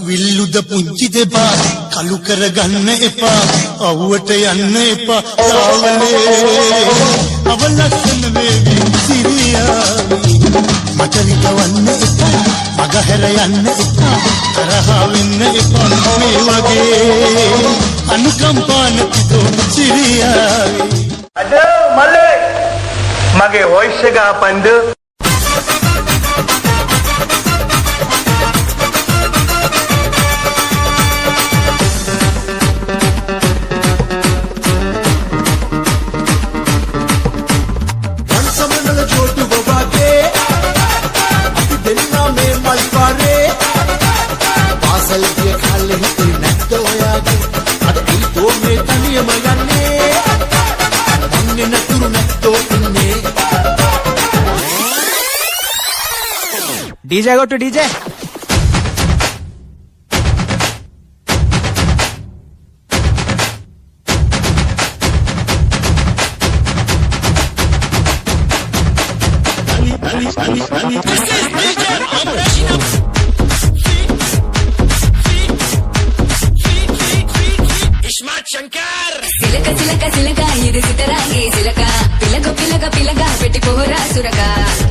විල්ලුද පුංචි දෙපා කලු කරගන්න එපා අවුවට යන්න එපා තාවලේ අවලස්සන වේවි සිරියාවි මට විතවන්න එපා මගහැර යන්න එපා තරහා වෙන්න එපා මේ වගේ අනුකම්පා නැතිදෝ සිරියාවි අද මල්ලේ මගේ වොයිස් එක අපන්ද DJ go to DJ. Silaka silaka silaka, ini sitarangi silaka, pilaga pilaga pilaga, peti pohora suraka.